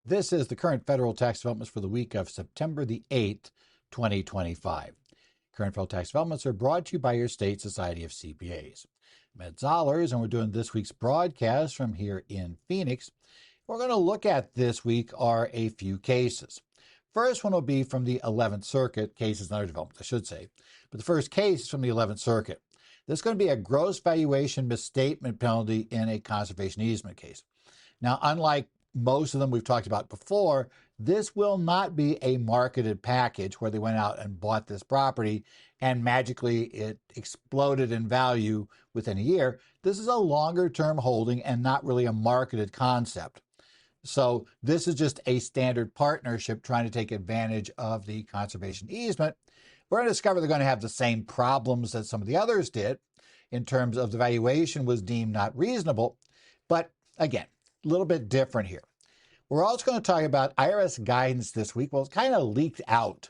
This is the current federal tax developments for the week of September the 8th, 2025. Current federal tax developments are brought to you by your state society of CPAs. I'm Zollars, and we're doing this week's broadcast from here in Phoenix. What we're going to look at this week are a few cases. First one will be from the 11th Circuit, cases under development, I should say. But the first case is from the 11th Circuit. This is going to be a gross valuation misstatement penalty in a conservation easement case. Now, unlike most of them we've talked about before, this will not be a marketed package where they went out and bought this property and magically it exploded in value within a year. This is a longer term holding and not really a marketed concept. So this is just a standard partnership trying to take advantage of the conservation easement. We're going to discover they're going to have the same problems that some of the others did in terms of the valuation was deemed not reasonable. But again, a little bit different here. We're also going to talk about IRS guidance this week. Well, it's kind of leaked out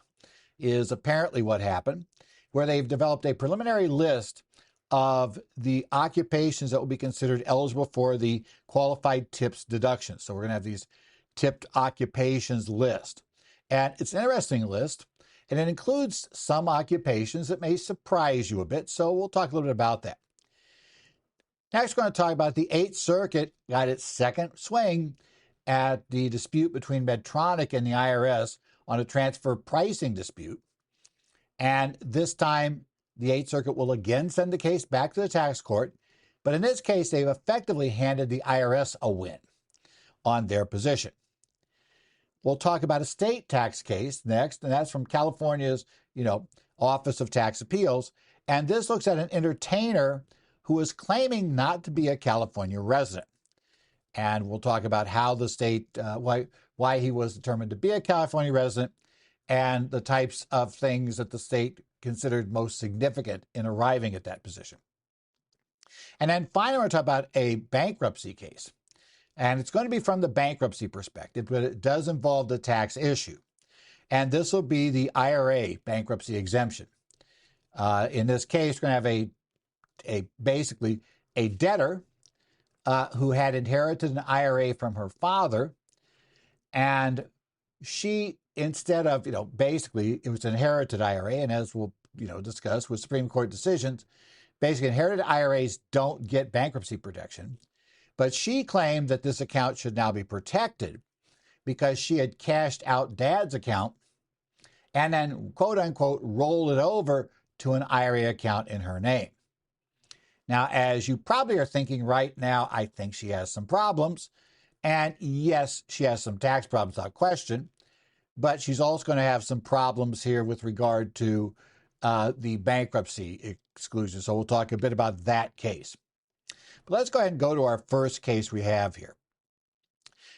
is apparently what happened, where they've developed a preliminary list of the occupations that will be considered eligible for the qualified tips deduction. So we're going to have these tipped occupations list. And it's an interesting list, and it includes some occupations that may surprise you a bit. So we'll talk a little bit about that. Next, we're going to talk about the 8th Circuit got its second swing at the dispute between Medtronic and the IRS on a transfer pricing dispute. And this time, the 8th Circuit will again send the case back to the tax court. But in this case, they've effectively handed the IRS a win on their position. We'll talk about a state tax case next, and that's from California's, Office of Tax Appeals. And this looks at an entertainer who is claiming not to be a California resident. And we'll talk about how the state, why he was determined to be a California resident and the types of things that the state considered most significant in arriving at that position. And then finally, we're going to talk about a bankruptcy case. And it's going to be from the bankruptcy perspective, but it does involve the tax issue. And this will be the IRA bankruptcy exemption. In this case, we're going to have basically a debtor who had inherited an IRA from her father, and she, instead of, basically it was an inherited IRA, and as we'll, discuss with Supreme Court decisions, basically inherited IRAs don't get bankruptcy protection, but she claimed that this account should now be protected because she had cashed out dad's account and then, quote unquote, rolled it over to an IRA account in her name. Now, as you probably are thinking right now, I think she has some problems. And yes, she has some tax problems, without question. But she's also going to have some problems here with regard to the bankruptcy exclusion. So we'll talk a bit about that case. But let's go ahead and go to our first case we have here.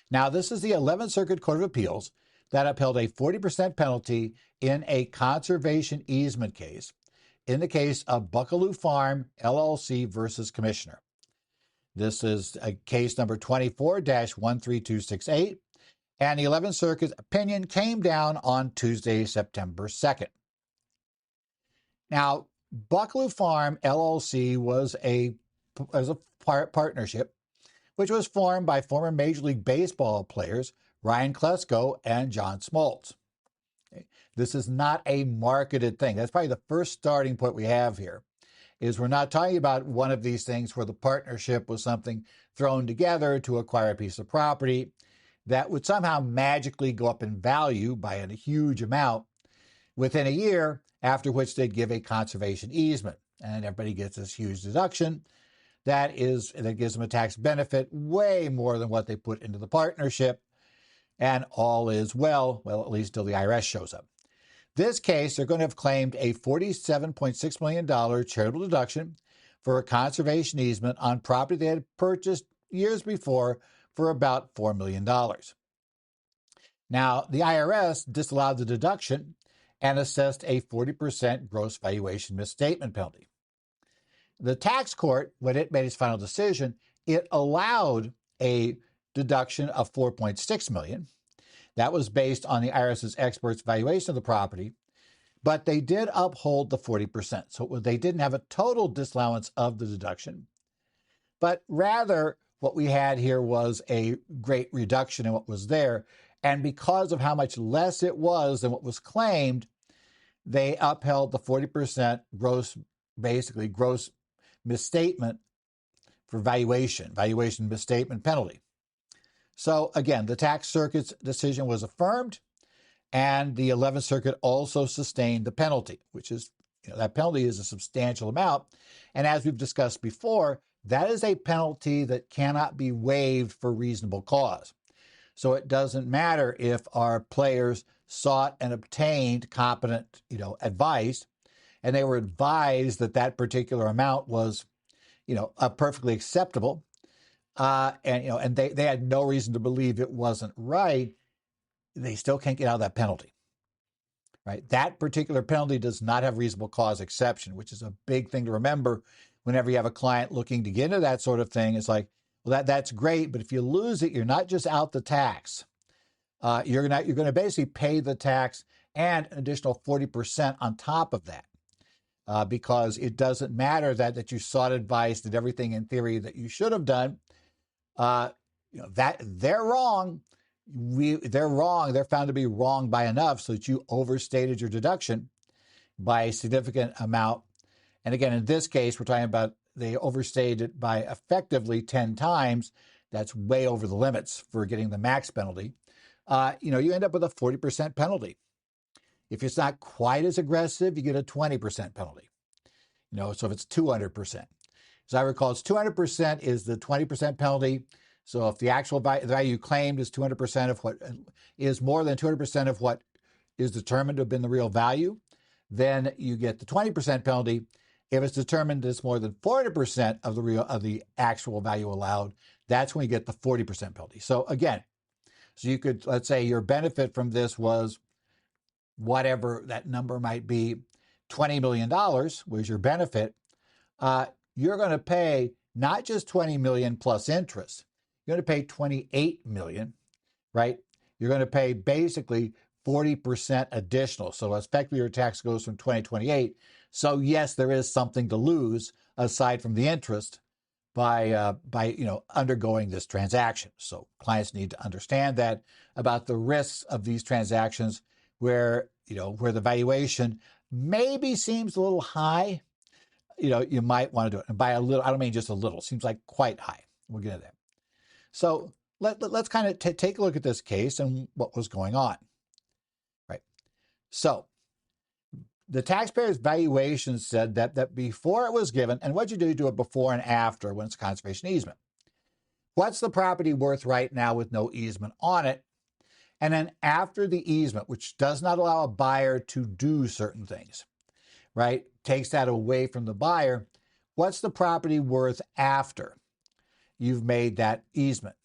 Now, this is the 11th Circuit Court of Appeals that upheld a 40% penalty in a conservation easement case in the case of Buckaloo Farm, LLC versus Commissioner. This is a case number 24-13268, and the 11th Circuit's opinion came down on Tuesday, September 2nd. Now, Buckaloo Farm, LLC was a partnership which was formed by former Major League Baseball players Ryan Klesko and John Smoltz. This is not a marketed thing. That's probably the first starting point we have here, is we're not talking about one of these things where the partnership was something thrown together to acquire a piece of property that would somehow magically go up in value by a huge amount within a year, after which they'd give a conservation easement. And everybody gets this huge deduction that gives them a tax benefit way more than what they put into the partnership. And all is well, at least till the IRS shows up. This case, they're going to have claimed a $47.6 million charitable deduction for a conservation easement on property they had purchased years before for about $4 million. Now, the IRS disallowed the deduction and assessed a 40% gross valuation misstatement penalty. The tax court, when it made its final decision, it allowed a deduction of $4.6 million. That was based on the IRS's experts' valuation of the property, but they did uphold the 40%. So they didn't have a total disallowance of the deduction, but rather what we had here was a great reduction in what was there. And because of how much less it was than what was claimed, they upheld the 40% gross, basically gross misstatement for valuation misstatement penalty. So again, the tax circuit's decision was affirmed, and the 11th Circuit also sustained the penalty, which is, that penalty is a substantial amount. And as we've discussed before, that is a penalty that cannot be waived for reasonable cause. So it doesn't matter if our players sought and obtained competent, advice, and they were advised that that particular amount was, perfectly acceptable, and they had no reason to believe it wasn't right. They still can't get out of that penalty, right? That particular penalty does not have reasonable cause exception, which is a big thing to remember whenever you have a client looking to get into that sort of thing. It's like, well, that's great, but if you lose it, you're not just out the tax. You're going to basically pay the tax and an additional 40% on top of that, because it doesn't matter that you sought advice, did everything in theory that you should have done. That they're wrong. They're wrong. They're found to be wrong by enough so that you overstated your deduction by a significant amount. And again, in this case, we're talking about they overstated it by effectively 10 times. That's way over the limits for getting the max penalty. You end up with a 40% penalty. If it's not quite as aggressive, you get a 20% penalty. So if it's 200%. As I recall, it's 200% is the 20% penalty. So if the actual value claimed is 200% of what is more than 200% of what is determined to have been the real value, then you get the 20% penalty. If it's determined it's more than 40% of the actual value allowed, that's when you get the 40% penalty. So again, you could, let's say your benefit from this was whatever that number might be, $20 million was your benefit. You're going to pay not just $20 million plus interest. You're going to pay $28 million, right? You're going to pay basically 40% additional. So effectively your tax goes from 2028. So yes, there is something to lose aside from the interest by undergoing this transaction. So clients need to understand that about the risks of these transactions where the valuation maybe seems a little high. You might want to do it. And by a little, I don't mean just a little. It seems like quite high. We'll get into that. So let's kind of take a look at this case and what was going on. Right. So the taxpayer's valuation said that before it was given, and what you do it before and after when it's a conservation easement. What's the property worth right now with no easement on it? And then after the easement, which does not allow a buyer to do certain things, right? Takes that away from the buyer. What's the property worth after you've made that easement?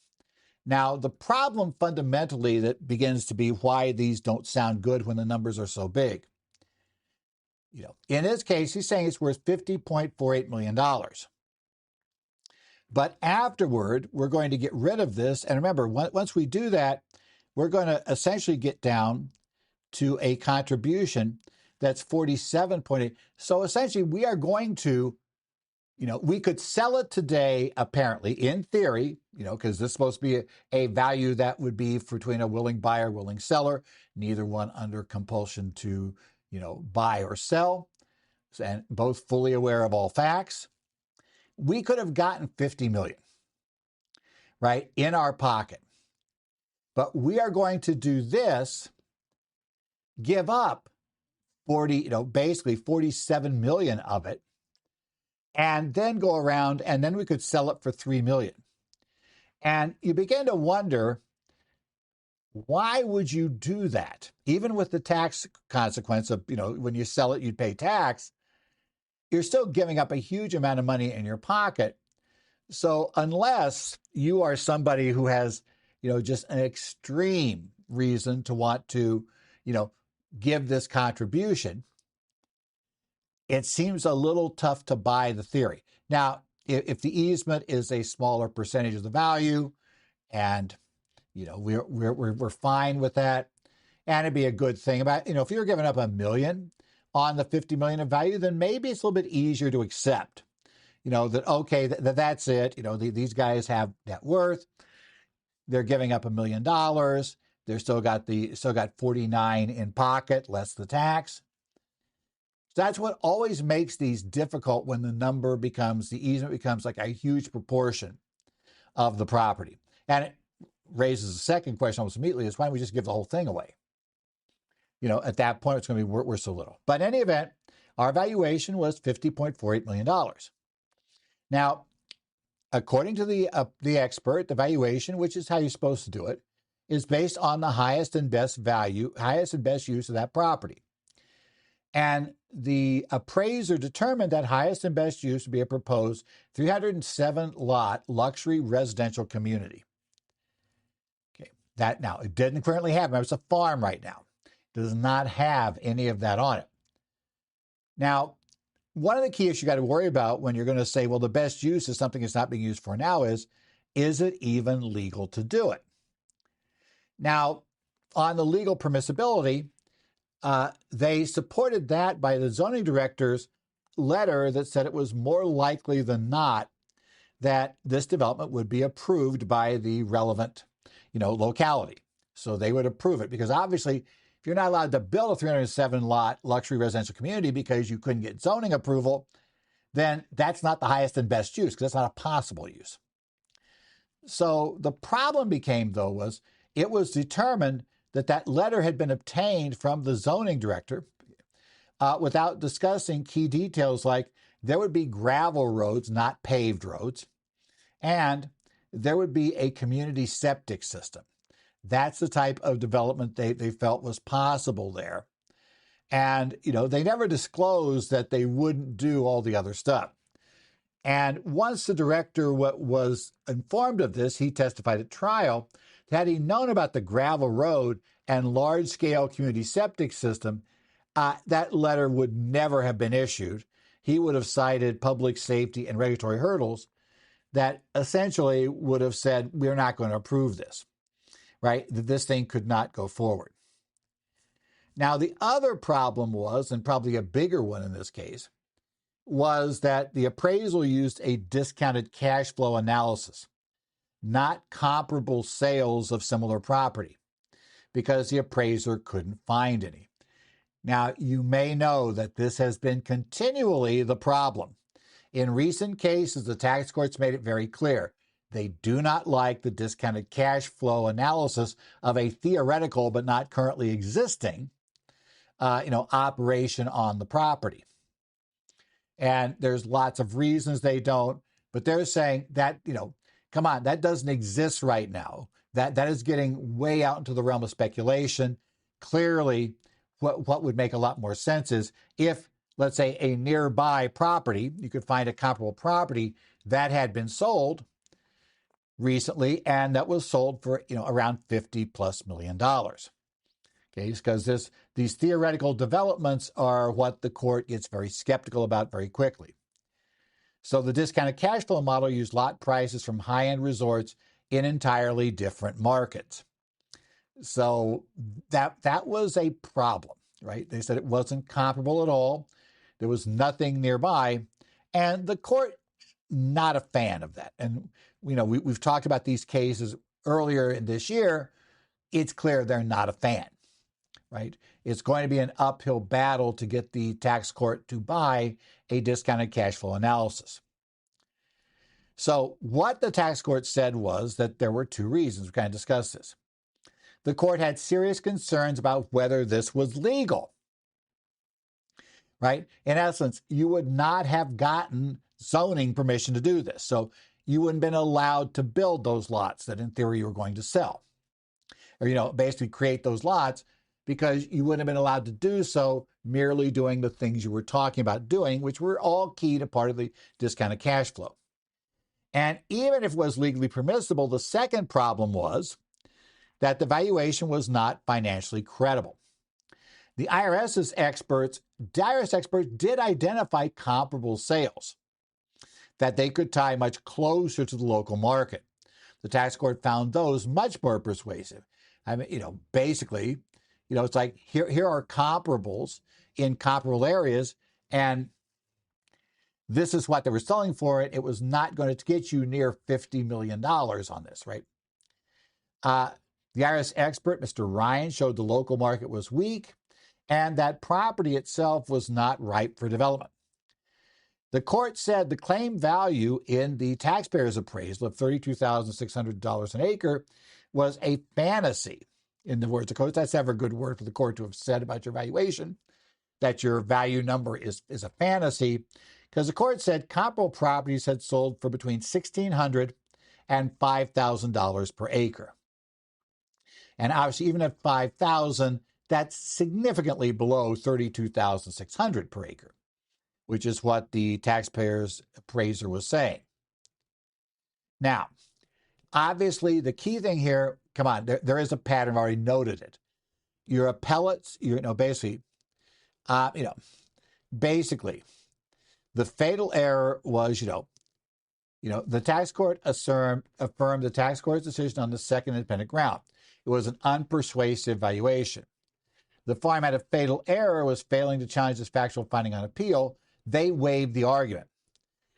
Now, the problem fundamentally that begins to be why these don't sound good when the numbers are so big. In this case, he's saying it's worth $50.48 million. But afterward, we're going to get rid of this. And remember, once we do that, we're going to essentially get down to a contribution that's 47.8. So essentially, we are going to, we could sell it today, apparently, in theory, because this is supposed to be a value that would be between a willing buyer, willing seller, neither one under compulsion to, buy or sell, and both fully aware of all facts. We could have gotten $50 million, right, in our pocket. But we are going to do this, give up basically 47 million of it, and then go around, and then we could sell it for $3 million. And you begin to wonder, why would you do that? Even with the tax consequence of, when you sell it, you'd pay tax, you're still giving up a huge amount of money in your pocket. So unless you are somebody who has, just an extreme reason to want to, give this contribution, it seems a little tough to buy the theory. Now, if the easement is a smaller percentage of the value, and we're fine with that, and it'd be a good thing about, if you're giving up $1 million on the $50 million of value, then maybe it's a little bit easier to accept. that, okay, that's it. These guys have net worth. They're giving up $1 million. They're still got 49 in pocket, less the tax. So that's what always makes these difficult when the easement becomes like a huge proportion of the property. And it raises a second question almost immediately is why don't we just give the whole thing away? At that point, it's going to be worth so little. But in any event, our valuation was $50.48 million. Now, according to the expert, the valuation, which is how you're supposed to do it, is based on the highest and best use of that property. And the appraiser determined that highest and best use would be a proposed 307-lot luxury residential community. Okay, that now, it didn't currently have, it's a farm right now. It does not have any of that on it. Now, one of the key issues you got to worry about when you're going to say, well, the best use is something that's not being used for now is it even legal to do it? Now, on the legal permissibility, they supported that by the zoning director's letter that said it was more likely than not that this development would be approved by the relevant, locality. So they would approve it because obviously, if you're not allowed to build a 307-lot luxury residential community because you couldn't get zoning approval, then that's not the highest and best use because that's not a possible use. So the problem became, though, was it was determined that letter had been obtained from the zoning director without discussing key details like there would be gravel roads, not paved roads, and there would be a community septic system. That's the type of development they felt was possible there. And, they never disclosed that they wouldn't do all the other stuff. And once the director was informed of this, he testified at trial. Had he known about the gravel road and large-scale community septic system, that letter would never have been issued. He would have cited public safety and regulatory hurdles that essentially would have said, we're not going to approve this, right? That this thing could not go forward. Now, the other problem was, and probably a bigger one in this case, was that the appraisal used a discounted cash flow analysis, not comparable sales of similar property, because the appraiser couldn't find any. Now, you may know that this has been continually the problem. In recent cases, the tax courts made it very clear they do not like the discounted cash flow analysis of a theoretical but not currently existing, operation on the property. And there's lots of reasons they don't, but they're saying that, come on, that doesn't exist right now. That is getting way out into the realm of speculation. Clearly, what would make a lot more sense is if, let's say, a nearby property, you could find a comparable property that had been sold recently, and that was sold for, around $50+ million. Okay, because these theoretical developments are what the court gets very skeptical about very quickly. So the discounted cash flow model used lot prices from high-end resorts in entirely different markets. So that was a problem, right? They said it wasn't comparable at all. There was nothing nearby. And the court, not a fan of that. And, we've talked about these cases earlier in this year. It's clear they're not a fan, right? It's going to be an uphill battle to get the tax court to buy a discounted cash flow analysis. So what the tax court said was that there were two reasons. We kind of discussed this. The court had serious concerns about whether this was legal, right? In essence, you would not have gotten zoning permission to do this. So you wouldn't have been allowed to build those lots that in theory you were going to sell. Or, basically create those lots because you wouldn't have been allowed to do so merely doing the things you were talking about doing, which were all key to part of the discounted cash flow. And even if it was legally permissible, the second problem was that the valuation was not financially credible. The IRS experts did identify comparable sales that they could tie much closer to the local market. The tax court found those much more persuasive. I mean, basically, it's like here are comparables in comparable areas, and this is what they were selling for it. It was not going to get you near $50 million on this, right? The IRS expert, Mr. Ryan, showed the local market was weak and that property itself was not ripe for development. The court said the claim value in the taxpayer's appraisal of $32,600 an acre was a fantasy. In the words of the court, that's never a good word for the court to have said about your valuation, that your value number is a fantasy, because the court said comparable properties had sold for between $1,600 and $5,000 per acre. And obviously, even at $5,000, that's significantly below $32,600 per acre, which is what the taxpayer's appraiser was saying. Now, obviously, the key thing here, come on, there is a pattern. I've already noted it. Your appellates, basically, the fatal error was, the tax court affirmed the tax court's decision on the second independent ground. It was an unpersuasive valuation. The format of fatal error was failing to challenge this factual finding on appeal. They waived the argument.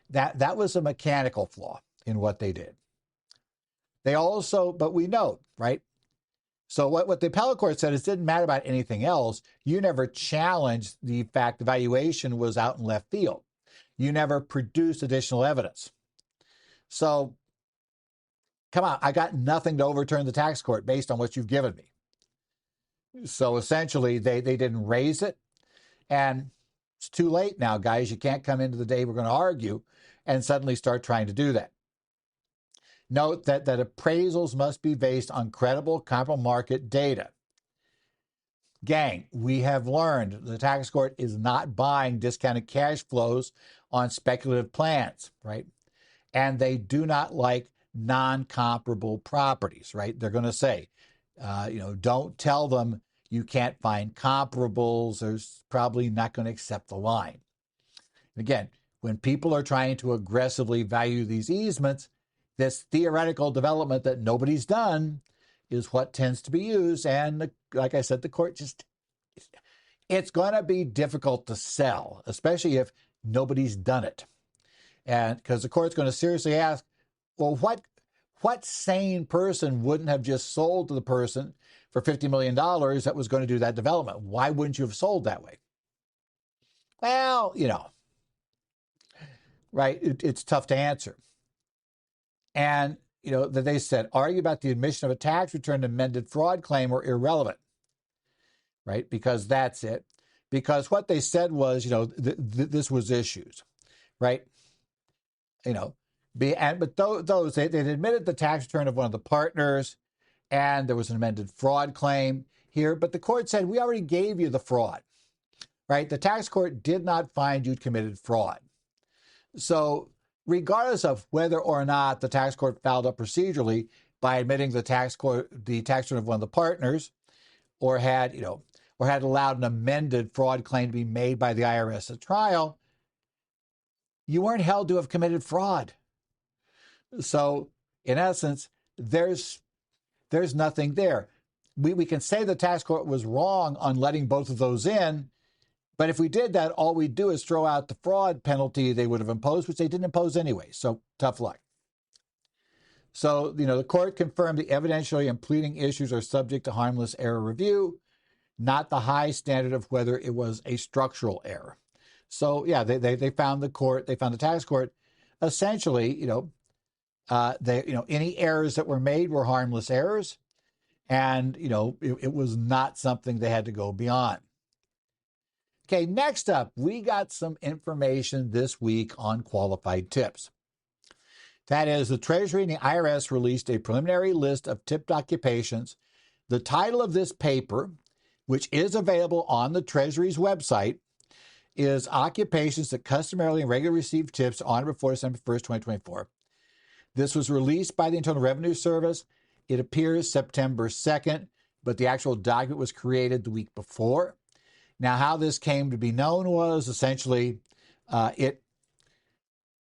That was a mechanical flaw in what they did. They also, but we note, right? So what the appellate court said is it didn't matter about anything else. You never challenged the fact the valuation was out in left field. You never produced additional evidence. So, come on, I got nothing to overturn the tax court based on what you've given me. So essentially, they didn't raise it. And it's too late now, guys. You can't come into the day we're going to argue and suddenly start trying to do that. Note that appraisals must be based on credible comparable market data. Gang, we have learned the tax court is not buying discounted cash flows on speculative plans, right? And they do not like non-comparable properties, right? They're going to say, don't tell them you can't find comparables. They're probably not going to accept the line. Again, when people are trying to aggressively value these easements, this theoretical development that nobody's done is what tends to be used. And like I said, the court it's going to be difficult to sell, especially if nobody's done it. And because the court's going to seriously ask, well, what sane person wouldn't have just sold to the person for $50 million that was going to do that development? Why wouldn't you have sold that way? Well, right, it's tough to answer. And, that they said, argue about the admission of a tax return amended fraud claim were irrelevant, right? Because that's it. Because what they said was, this was issues, right? But those, they admitted the tax return of one of the partners, and there was an amended fraud claim here. But the court said, we already gave you the fraud, right? The tax court did not find you'd committed fraud. So regardless of whether or not the tax court fouled up procedurally by admitting the tax return of one of the partners, or had allowed an amended fraud claim to be made by the IRS at trial, you weren't held to have committed fraud. So in essence, there's nothing there. We can say the tax court was wrong on letting both of those in, but if we did that, all we'd do is throw out the fraud penalty they would have imposed, which they didn't impose anyway. So tough luck. So, the court confirmed the evidentiary and pleading issues are subject to harmless error review, not the high standard of whether it was a structural error. So, yeah, they found the tax court essentially, any errors that were made were harmless errors, and, it was not something they had to go beyond. Okay, next up, we got some information this week on qualified tips. That is, the Treasury and the IRS released a preliminary list of tipped occupations. The title of this paper, which is available on the Treasury's website, is Occupations that Customarily and Regularly Receive Tips on or before December 1st, 2024. This was released by the Internal Revenue Service. It appears September 2nd, but the actual document was created the week before. Now, how this came to be known was essentially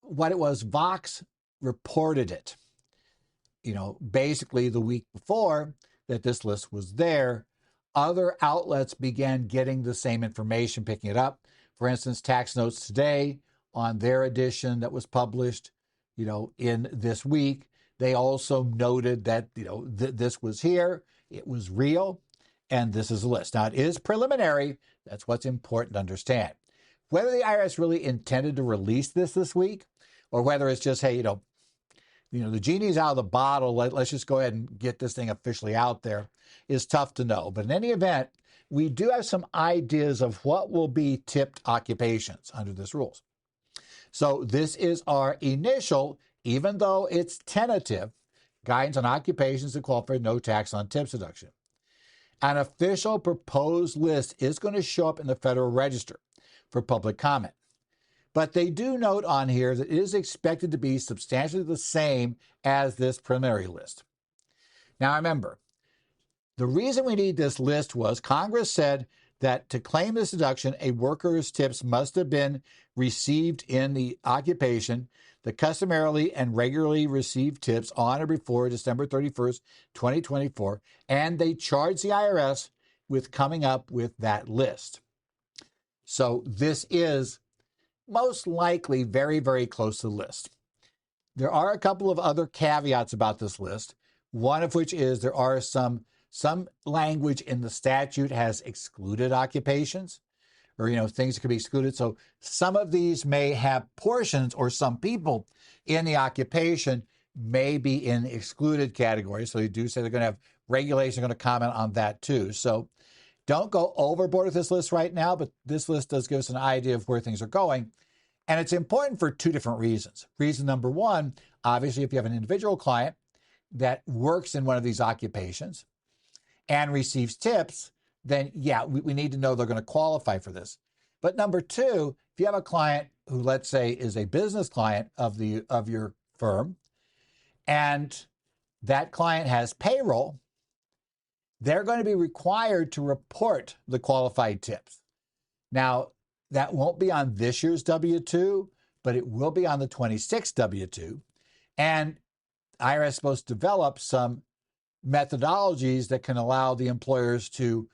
Vox reported it, basically the week before that this list was there. Other outlets began getting the same information, picking it up. For instance, Tax Notes Today on their edition that was published, in this week, they also noted that, this was here, it was real, and this is a list. Now, it is preliminary. That's what's important to understand. Whether the IRS really intended to release this week, or whether it's just, hey, the genie's out of the bottle, let's just go ahead and get this thing officially out there, is tough to know. But in any event, we do have some ideas of what will be tipped occupations under this rules. So this is our initial, even though it's tentative, guidance on occupations that qualify for no tax on tips deduction. An official proposed list is going to show up in the Federal Register for public comment. But they do note on here that it is expected to be substantially the same as this preliminary list. Now remember, the reason we need this list was Congress said that to claim this deduction, a worker's tips must have been received in the occupation that customarily and regularly received tips on or before December 31st, 2024, and they charge the IRS with coming up with that list. So this is most likely very, very close to the list. There are a couple of other caveats about this list, one of which is there are some language in the statute has excluded occupations, or, things that could be excluded. So some of these may have portions, or some people in the occupation may be in excluded categories. So you do say they're going to have regulations, going to comment on that too. So don't go overboard with this list right now, but this list does give us an idea of where things are going. And it's important for two different reasons. Reason number one, obviously, if you have an individual client that works in one of these occupations and receives tips, then yeah, we need to know they're going to qualify for this. But number two, if you have a client who, let's say, is a business client of your firm, and that client has payroll, they're going to be required to report the qualified tips. Now, that won't be on this year's W-2, but it will be on the 26th W-2. And IRS is supposed to develop some methodologies that can allow the employers to,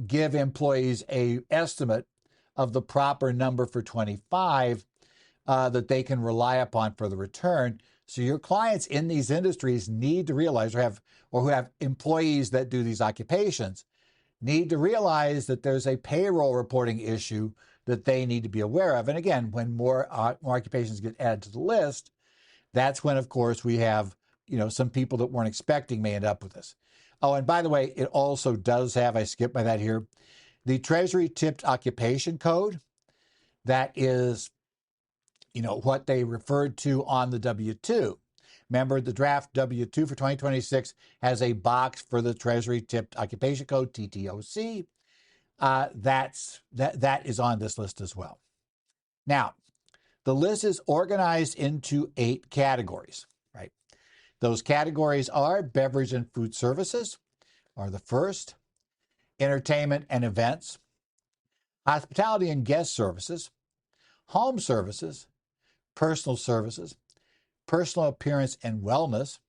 give employees a estimate of the proper number for 25 that they can rely upon for the return. So your clients in these industries need to realize, or who have employees that do these occupations, need to realize that there's a payroll reporting issue that they need to be aware of. And again, when more occupations get added to the list, that's when, of course, we have, some people that weren't expecting may end up with this. Oh, and by the way, it also does have, I skipped by that here, the Treasury tipped occupation code. That is, what they referred to on the W-2. Remember, the draft W-2 for 2026 has a box for the Treasury tipped occupation code, TTOC. That is on this list as well. Now, the list is organized into 8 categories, right? Those categories are beverage and food services are the first, entertainment and events, hospitality and guest services, home services, personal services, personal appearance and wellness,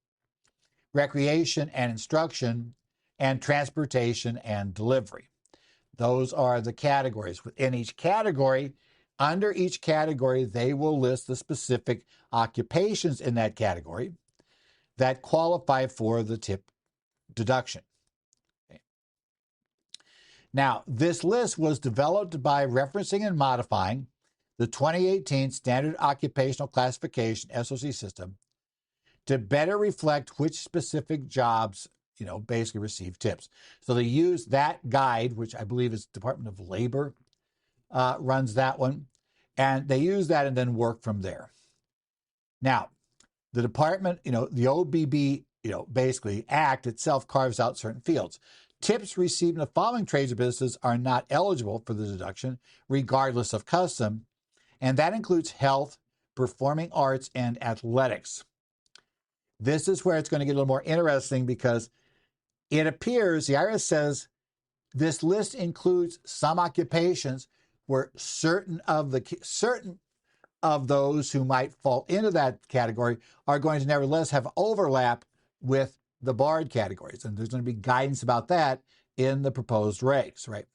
recreation and instruction, and transportation and delivery. Those are the categories. Within each category, under each category, they will list the specific occupations in that category that qualify for the tip deduction. Okay. Now, this list was developed by referencing and modifying the 2018 Standard Occupational Classification SOC system to better reflect which specific jobs, basically receive tips. So they use that guide, which I believe is Department of Labor runs that one, and they use that and then work from there. Now, the department, the OBB, basically Act itself carves out certain fields. Tips received in the following trades or businesses are not eligible for the deduction, regardless of custom, and that includes health, performing arts, and athletics. This is where it's going to get a little more interesting because it appears, the IRS says, this list includes some occupations where certain of those who might fall into that category are going to nevertheless have overlap with the barred categories. And there's going to be guidance about that in the proposed regs, right?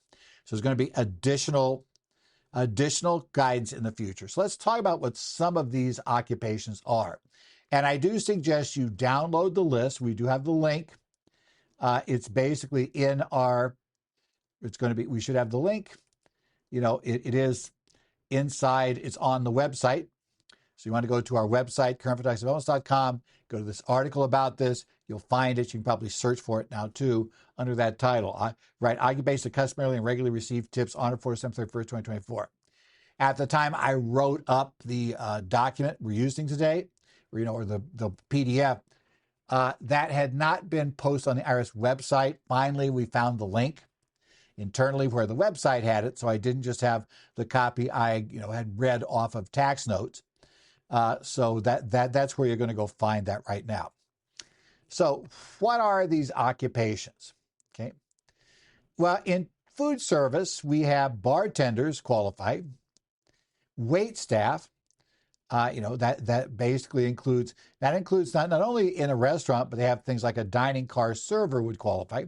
So there's going to be additional additional guidance in the future. So let's talk about what some of these occupations are. And I do suggest you download the list. We do have the link. It's basically in our, we should have the link. It is inside, it's on the website. So you want to go to our website, currentfalltaxdevelopments.com, go to this article about this. You'll find it. You can probably search for it now, too, under that title. Occupation that customarily and regularly receive tips on or before December 31st, 2024. At the time I wrote up the document we're using today, or the PDF, that had not been posted on the IRS website. Finally, we found the link internally where the website had it, so I didn't just have the copy I had read off of tax notes. So that's where you're going to go find that right now. So what are these occupations? Okay. Well, in food service, we have bartenders qualify, wait staff. That basically includes not only in a restaurant, but they have things like a dining car server would qualify.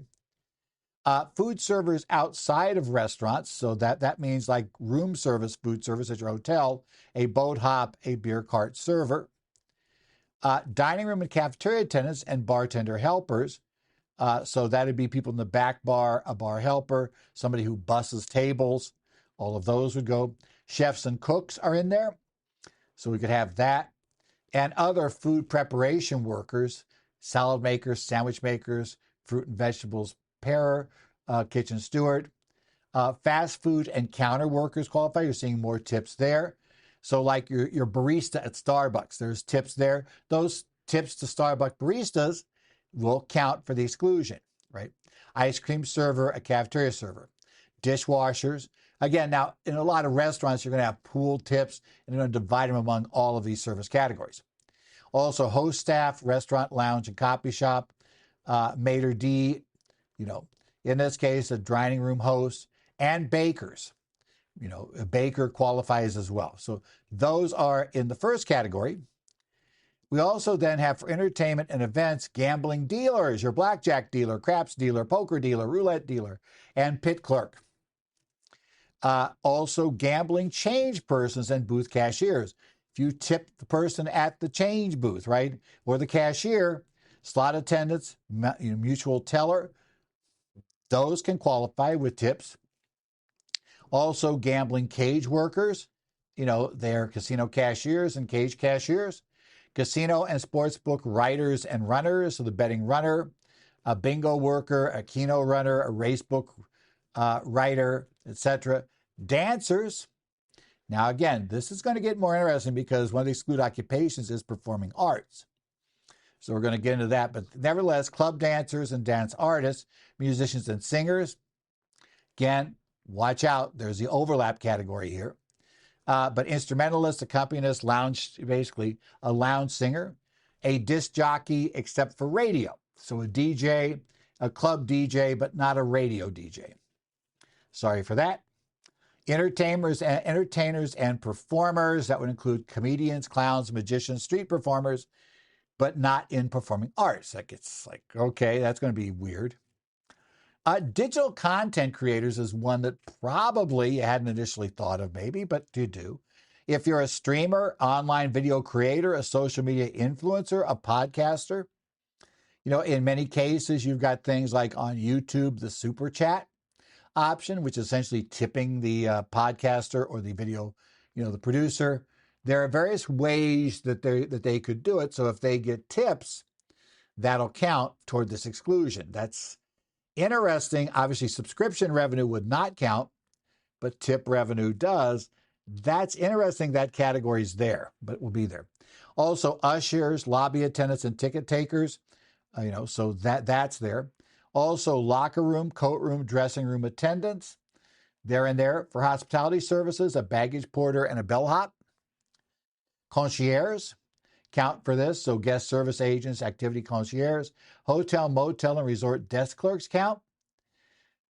Food servers outside of restaurants, so that means like room service, food service at your hotel, a boat hop, a beer cart server. Dining room and cafeteria attendants and bartender helpers. So that would be people in the back bar, a bar helper, somebody who busses tables. All of those would go. Chefs and cooks are in there. So we could have that. And other food preparation workers, salad makers, sandwich makers, fruit and vegetables parer, kitchen steward. Fast food and counter workers qualify. You're seeing more tips there. So like your barista at Starbucks, there's tips there. Those tips to Starbucks baristas will count for the exclusion, right? Ice cream server, a cafeteria server. Dishwashers. Again, now in a lot of restaurants, you're going to have pool tips and you're going to divide them among all of these service categories. Also host staff, restaurant, lounge, and coffee shop. Maitre d', in this case, a dining room host, and bakers. A baker qualifies as well. So those are in the first category. We also then have for entertainment and events, gambling dealers, your blackjack dealer, craps dealer, poker dealer, roulette dealer, and pit clerk. Also gambling change persons and booth cashiers. If you tip the person at the change booth, right, or the cashier, slot attendants, mutual teller, those can qualify with tips. Also, gambling cage workers, they're casino cashiers and cage cashiers. Casino and sportsbook writers and runners, so the betting runner, a bingo worker, a keno runner, a racebook writer, etc. Dancers. Now, again, this is going to get more interesting because one of the excluded occupations is performing arts. So we're going to get into that. But nevertheless, club dancers and dance artists, musicians and singers. Again, watch out. There's the overlap category here. But instrumentalist, accompanist, lounge, basically a lounge singer, a disc jockey except for radio. So a DJ, a club DJ, but not a radio DJ. Sorry for that. Entertainers and performers. That would include comedians, clowns, magicians, street performers, but not in performing arts. Like it's like, okay, that's going to be weird. Digital content creators is one that probably you hadn't initially thought of maybe, but you do. If you're a streamer, online video creator, a social media influencer, a podcaster, in many cases, you've got things like on YouTube, the super chat option, which is essentially tipping the podcaster or the video, the producer. There are various ways that they could do it. So if they get tips, that'll count toward this exclusion. That's interesting. Obviously, subscription revenue would not count, but tip revenue does. That's interesting. That category's there, but it will be there. Also, ushers, lobby attendants, and ticket takers. So that's there. Also, locker room, coat room, dressing room attendants. They're in there. For hospitality services, a baggage porter and a bellhop. Concierge count for this. So guest service agents, activity concierge. Hotel, motel, and resort desk clerks count.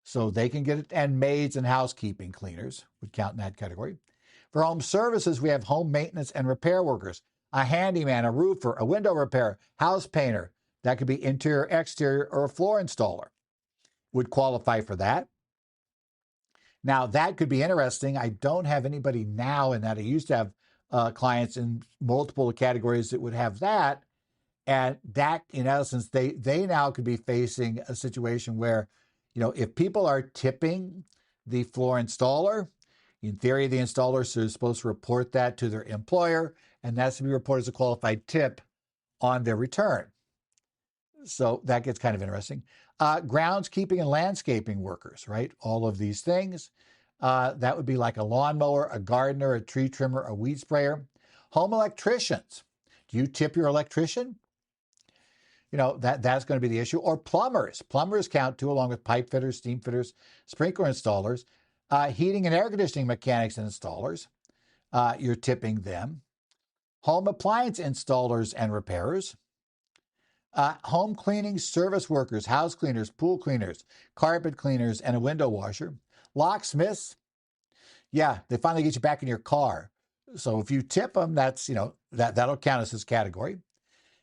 So they can get it. And maids and housekeeping cleaners would count in that category. For home services, we have home maintenance and repair workers. A handyman, a roofer, a window repair, house painter. That could be interior, exterior, or a floor installer would qualify for that. Now, that could be interesting. I don't have anybody now in that. I used to have clients in multiple categories that would have that. And that, in essence, they now could be facing a situation where, if people are tipping the floor installer, in theory, the installer is supposed to report that to their employer, and that's to be reported as a qualified tip on their return. So that gets kind of interesting. Groundskeeping and landscaping workers, right? All of these things. That would be like a lawnmower, a gardener, a tree trimmer, a weed sprayer. Home electricians. Do you tip your electrician? That's going to be the issue. Or plumbers. Plumbers count too, along with pipe fitters, steam fitters, sprinkler installers, heating and air conditioning mechanics and installers. You're tipping them. Home appliance installers and repairers. Home cleaning service workers, house cleaners, pool cleaners, carpet cleaners, and a window washer. Locksmiths. Yeah, they finally get you back in your car. So if you tip them, that'll count as this category.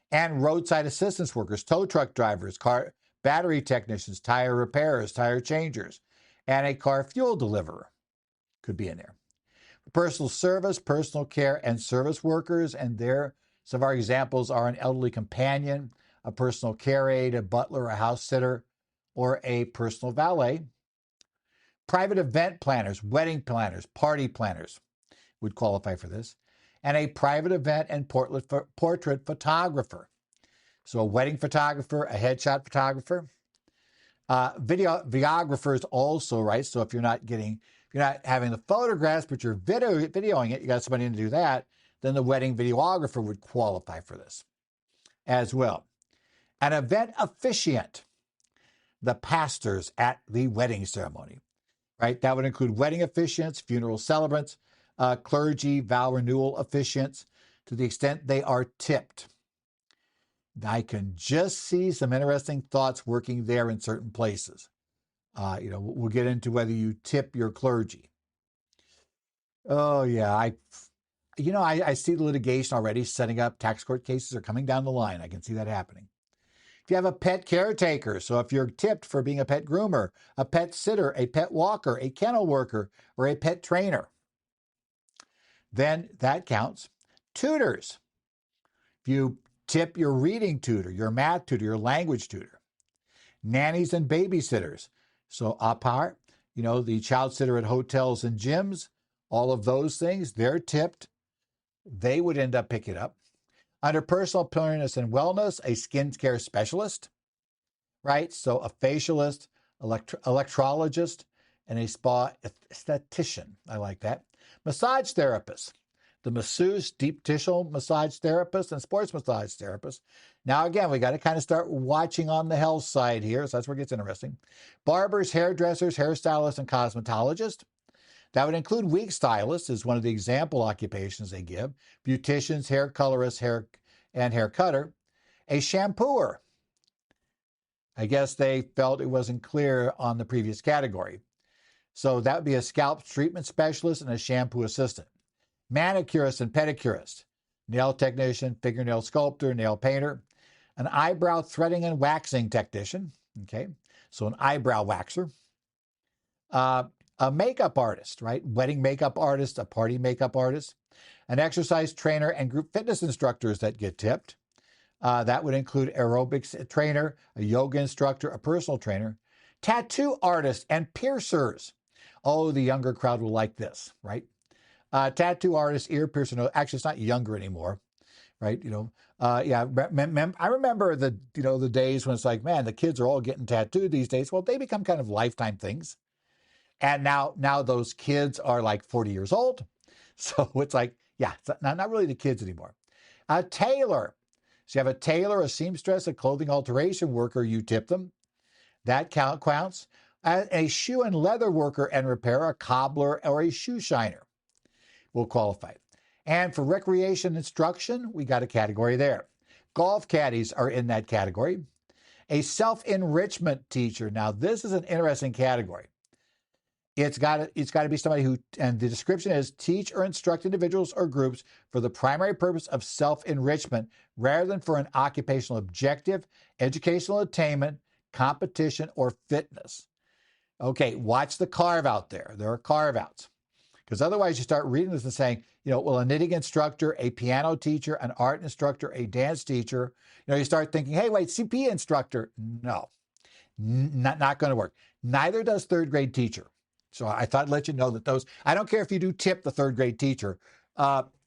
And roadside assistance workers, tow truck drivers, battery technicians, tire repairers, tire changers, and a car fuel deliverer could be in there. Personal service, personal care, and service workers, and some of our examples are an elderly companion, a personal care aide, a butler, a house sitter, or a personal valet. Private event planners, wedding planners, party planners would qualify for this. And a private event and portrait photographer. So a wedding photographer, a headshot photographer. Videographers also, right? So if you're not having the photographs, but you're videoing it, you got somebody to do that, then the wedding videographer would qualify for this as well. An event officiant, the pastors at the wedding ceremony, right? That would include wedding officiants, funeral celebrants, clergy, vow renewal officiants, to the extent they are tipped. I can just see some interesting thoughts working there in certain places. We'll get into whether you tip your clergy. Oh, yeah. I see the litigation already setting up. Tax court cases are coming down the line. I can see that happening. If you have a pet caretaker, so if you're tipped for being a pet groomer, a pet sitter, a pet walker, a kennel worker, or a pet trainer, then that counts. Tutors. If you tip your reading tutor, your math tutor, your language tutor. Nannies and babysitters. So au pair, the child sitter at hotels and gyms, all of those things, they're tipped. They would end up picking it up. Under personal appearance and wellness, a skincare specialist, right? So a facialist, electrologist, and a spa esthetician. I like that. Massage therapist. The masseuse, deep tissue massage therapist, and sports massage therapist. Now, again, we got to kind of start watching on the health side here, so that's where it gets interesting. Barbers, hairdressers, hairstylists, and cosmetologists. That would include wig stylists, is one of the example occupations they give. Beauticians, hair colorists, hair cutter. A shampooer. I guess they felt it wasn't clear on the previous category. So that would be a scalp treatment specialist and a shampoo assistant. Manicurist and pedicurist, nail technician, fingernail sculptor, nail painter, an eyebrow threading and waxing technician, okay, so an eyebrow waxer, a makeup artist, right, wedding makeup artist, a party makeup artist, an exercise trainer and group fitness instructors that get tipped. That would include aerobics trainer, a yoga instructor, a personal trainer, tattoo artists and piercers. Oh, the younger crowd will like this, right? Tattoo artist, ear piercer. Actually, it's not younger anymore, right? I remember the days when it's like, man, the kids are all getting tattooed these days. Well, they become kind of lifetime things, and now those kids are like 40 years old, so it's like, yeah, it's not really the kids anymore. A tailor. So you have a tailor, a seamstress, a clothing alteration worker. You tip them. That counts. A shoe and leather worker and repairer, a cobbler, or a shoe shiner will qualify. And for recreation instruction, we got a category there. Golf caddies are in that category. A self-enrichment teacher. Now, this is an interesting category. It's got to be somebody who, and the description is, teach or instruct individuals or groups for the primary purpose of self-enrichment rather than for an occupational objective, educational attainment, competition, or fitness. Okay, watch the carve out there. There are carve outs. Because otherwise you start reading this and saying, well, a knitting instructor, a piano teacher, an art instructor, a dance teacher, you start thinking, hey, wait, CPA instructor. No, not going to work. Neither does third grade teacher. So I thought I'd let you know that those, I don't care if you do tip the third grade teacher,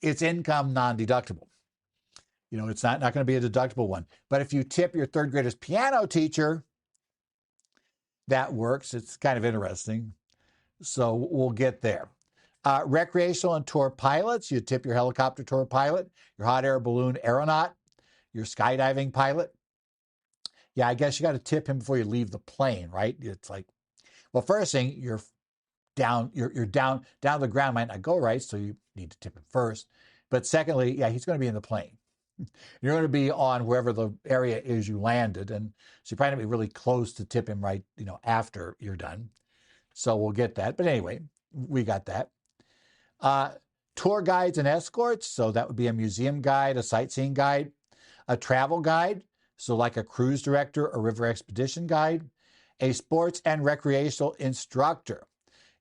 it's income non-deductible. It's not going to be a deductible one. But if you tip your third grader's piano teacher, that works. It's kind of interesting. So we'll get there. Recreational and tour pilots, you tip your helicopter tour pilot, your hot air balloon aeronaut, your skydiving pilot. Yeah, I guess you got to tip him before you leave the plane, right? It's like, well, first thing, you're down to the ground, might not go right, so you need to tip him first. But secondly, yeah, he's going to be in the plane. You're going to be on wherever the area is you landed, and so you're probably going to be really close to tip him right, after you're done. So we'll get that. But anyway, we got that. Tour guides and escorts, so that would be a museum guide, a sightseeing guide, a travel guide, so like a cruise director or river expedition guide, a sports and recreational instructor.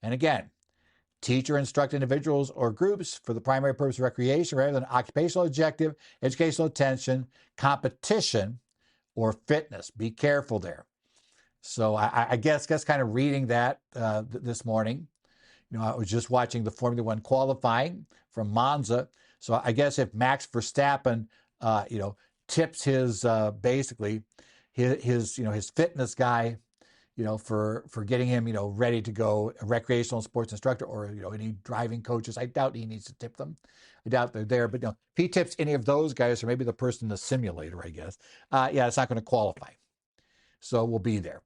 And again, teach or instruct individuals or groups for the primary purpose of recreation rather than occupational objective, educational attention, competition, or fitness. Be careful there. So I guess kind of reading that this morning. I was just watching the Formula One qualifying from Monza. So I guess if Max Verstappen, tips his basically his fitness guy, for getting him, ready to go, a recreational sports instructor, or any driving coaches, I doubt he needs to tip them. I doubt they're there. But if he tips any of those guys, or maybe the person in the simulator, I guess, it's not going to qualify. So we'll be there.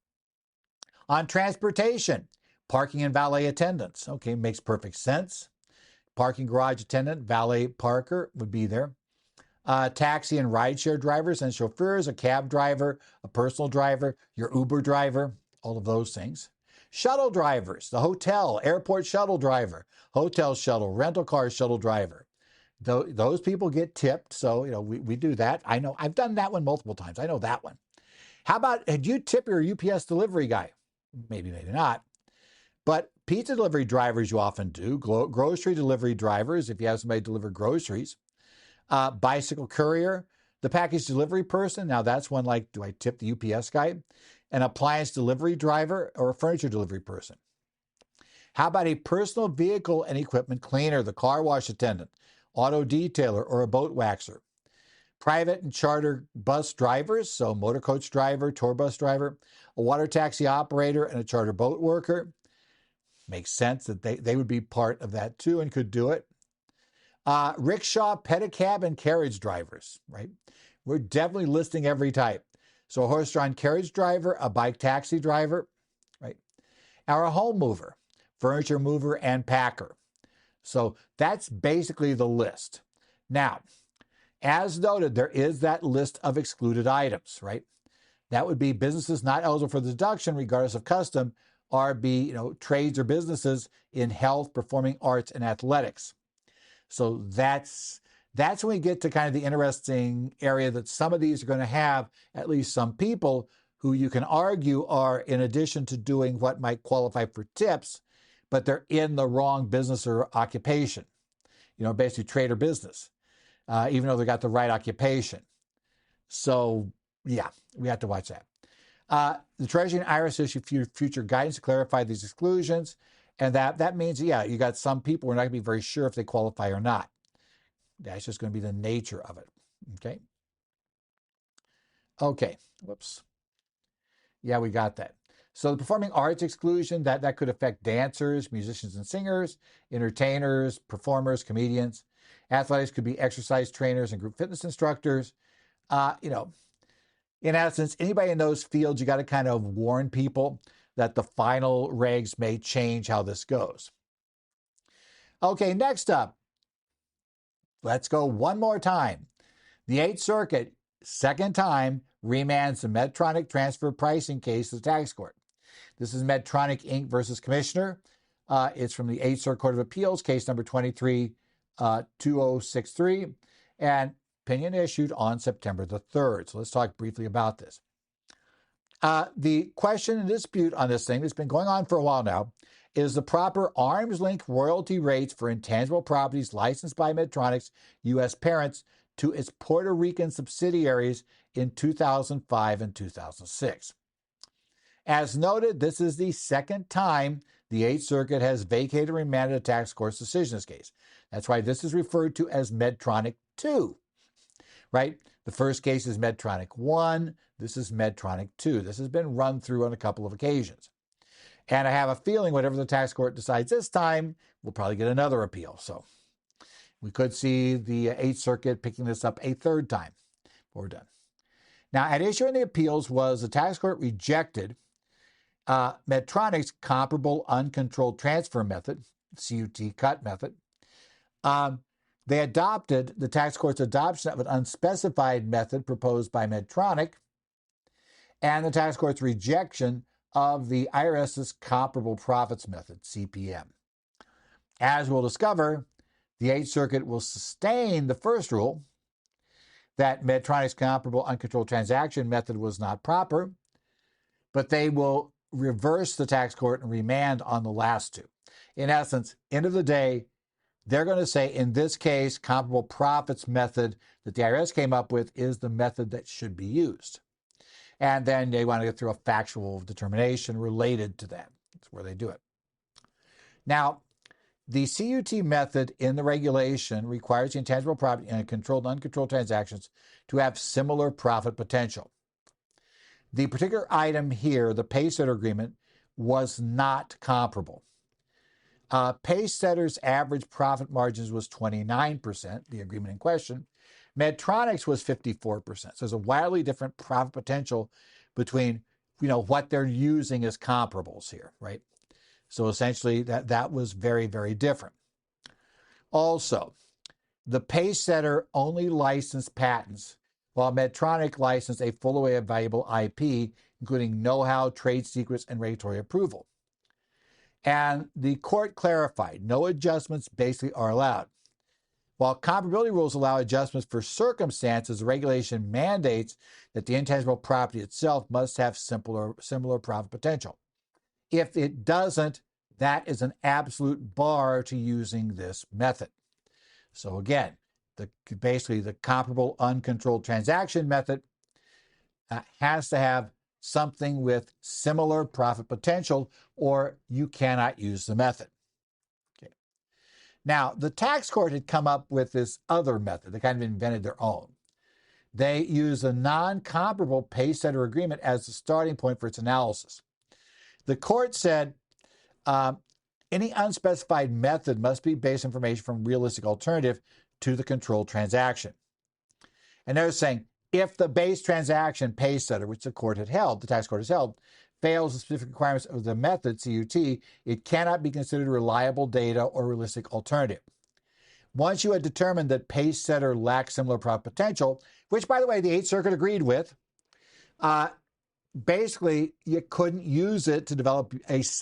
On transportation. Parking and valet attendants. Okay, makes perfect sense. Parking garage attendant, valet parker would be there. Taxi and rideshare drivers and chauffeurs, a cab driver, a personal driver, your Uber driver, all of those things. Shuttle drivers, the hotel, airport shuttle driver, hotel shuttle, rental car shuttle driver. Those people get tipped, so we do that. I know, I've done that one multiple times. I know that one. How about, do you tip your UPS delivery guy? Maybe, maybe not. But pizza delivery drivers you often do, grocery delivery drivers if you have somebody deliver groceries, bicycle courier, the package delivery person, now that's one like, do I tip the UPS guy? An appliance delivery driver or a furniture delivery person? How about a personal vehicle and equipment cleaner, the car wash attendant, auto detailer, or a boat waxer? Private and charter bus drivers, so motor coach driver, tour bus driver, a water taxi operator, and a charter boat worker. Makes sense that they would be part of that too and could do it. Rickshaw, pedicab, and carriage drivers, right? We're definitely listing every type. So a horse-drawn carriage driver, a bike taxi driver, right? Or a home mover, furniture mover, and packer. So that's basically the list. Now, as noted, there is that list of excluded items, right? That would be businesses not eligible for the deduction regardless of custom, or be, trades or businesses in health, performing arts, and athletics. So that's when we get to kind of the interesting area that some of these are going to have at least some people who you can argue are, in addition to doing what might qualify for tips, but they're in the wrong business or occupation, basically trade or business, even though they got the right occupation. So, yeah, we have to watch that. The Treasury and IRS issue future guidance to clarify these exclusions. And that means, you got some people who are not going to be very sure if they qualify or not. That's just going to be the nature of it. Okay. Whoops. Yeah, we got that. So the performing arts exclusion, that could affect dancers, musicians and singers, entertainers, performers, comedians. Athletics could be exercise trainers and group fitness instructors. In essence, anybody in those fields, you got to kind of warn people that the final regs may change how this goes. Okay, next up, let's go one more time. The 8th Circuit, second time, remands the Medtronic transfer pricing case to the tax court. This is Medtronic Inc. versus Commissioner. It's from the 8th Circuit Court of Appeals, case number 23-2063, and opinion issued on September the 3rd. So let's talk briefly about this. The question and dispute on this thing that's been going on for a while now is the proper arm's length royalty rates for intangible properties licensed by Medtronic's U.S. parents to its Puerto Rican subsidiaries in 2005 and 2006. As noted, this is the second time the Eighth Circuit has vacated and remanded a tax court's decision in this case. That's why this is referred to as Medtronic 2, right? The first case is Medtronic 1. This is Medtronic 2. This has been run through on a couple of occasions. And I have a feeling whatever the tax court decides this time, we'll probably get another appeal. So we could see the Eighth Circuit picking this up a third time before we're done. Now, at issue in the appeals was the tax court rejected Medtronic's comparable uncontrolled transfer method, CUT cut method. They adopted the tax court's adoption of an unspecified method proposed by Medtronic and the tax court's rejection of the IRS's comparable profits method, CPM. As we'll discover, the Eighth Circuit will sustain the first rule that Medtronic's comparable uncontrolled transaction method was not proper, but they will reverse the tax court and remand on the last two. In essence, end of the day, they're going to say, in this case, comparable profits method that the IRS came up with is the method that should be used. And then they want to get through a factual determination related to that. That's where they do it. Now, the CUT method in the regulation requires the intangible property and controlled and uncontrolled transactions to have similar profit potential. The particular item here, the paysetter agreement, was not comparable. Paysetter's average profit margins was 29%, the agreement in question. Medtronic's was 54%. So there's a wildly different profit potential between, what they're using as comparables here, right? So essentially that was very, very different. Also, the paysetter only licensed patents, while Medtronic licensed a full array of valuable IP, including know-how, trade secrets, and regulatory approval. And the court clarified no adjustments basically are allowed. While comparability rules allow adjustments for circumstances, the regulation mandates that the intangible property itself must have similar profit potential. If it doesn't, that is an absolute bar to using this method. So again, basically the comparable uncontrolled transaction method has to have something with similar profit potential, or you cannot use the method. Okay. Now, the tax court had come up with this other method. They kind of invented their own. They use a non-comparable paysetter agreement as the starting point for its analysis. The court said any unspecified method must be based on information from realistic alternative to the controlled transaction. And they're saying, if the base transaction paysetter, which the tax court has held, fails the specific requirements of the method, CUT, it cannot be considered reliable data or realistic alternative. Once you had determined that paysetter lacks similar profit potential, which, by the way, the Eighth Circuit agreed with, basically you couldn't use it to develop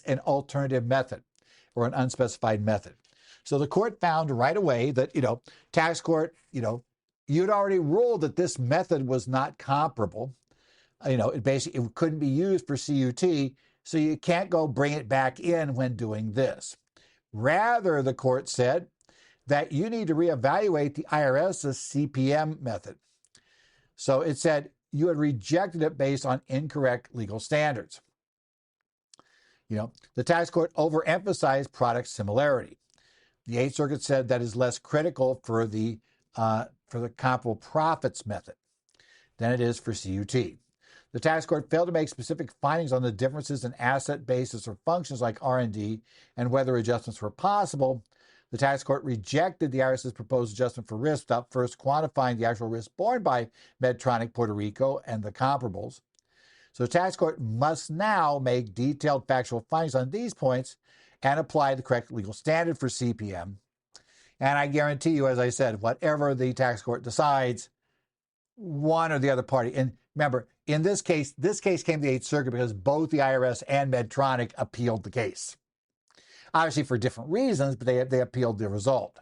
an alternative method or an unspecified method. So the court found right away that, tax court, you'd already ruled that this method was not comparable. It couldn't be used for CUT, so you can't go bring it back in when doing this. Rather, the court said that you need to reevaluate the IRS's CPM method. So it said you had rejected it based on incorrect legal standards. The tax court overemphasized product similarity. The Eighth Circuit said that is less critical for the comparable profits method than it is for CUT. The tax court failed to make specific findings on the differences in asset basis or functions like R&D and whether adjustments were possible. The tax court rejected the IRS's proposed adjustment for risk without first quantifying the actual risk borne by Medtronic, Puerto Rico, and the comparables. So the tax court must now make detailed factual findings on these points and apply the correct legal standard for CPM. And I guarantee you, as I said, whatever the tax court decides, one or the other party. And remember, in this case came to the Eighth Circuit because both the IRS and Medtronic appealed the case. Obviously for different reasons, but they appealed the result.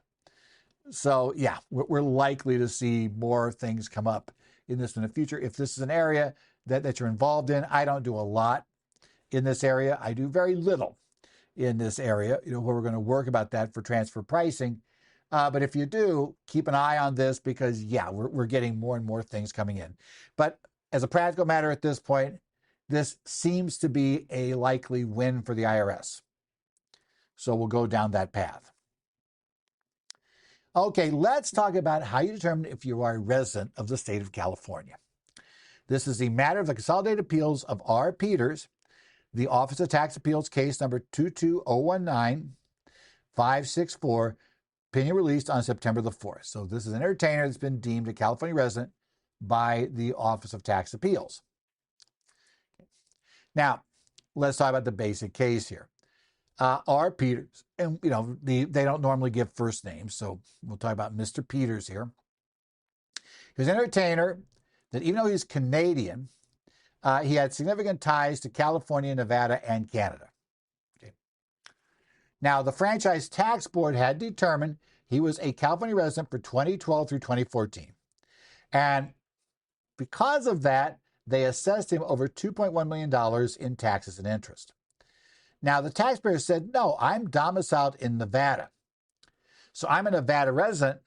So yeah, we're likely to see more things come up in this in the future. If this is an area that you're involved in. I don't do a lot in this area. I do very little in this area, where we're going to work about that for transfer pricing. But if you do, keep an eye on this because, yeah, we're getting more and more things coming in. But as a practical matter at this point, this seems to be a likely win for the IRS. So we'll go down that path. Okay, let's talk about how you determine if you are a resident of the state of California. This is the matter of the Consolidated Appeals of R. Peters, the Office of Tax Appeals, case number 22019-564, opinion released on September the 4th. So this is an entertainer that's been deemed a California resident by the Office of Tax Appeals. Now, let's talk about the basic case here. R. Peters, and they don't normally give first names, so we'll talk about Mr. Peters here. He was an entertainer that even though he's Canadian, he had significant ties to California, Nevada, and Canada. Okay. Now, the Franchise Tax Board had determined he was a California resident for 2012 through 2014. And because of that, they assessed him over $2.1 million in taxes and interest. Now, the taxpayer said, no, I'm domiciled in Nevada. So I'm a Nevada resident,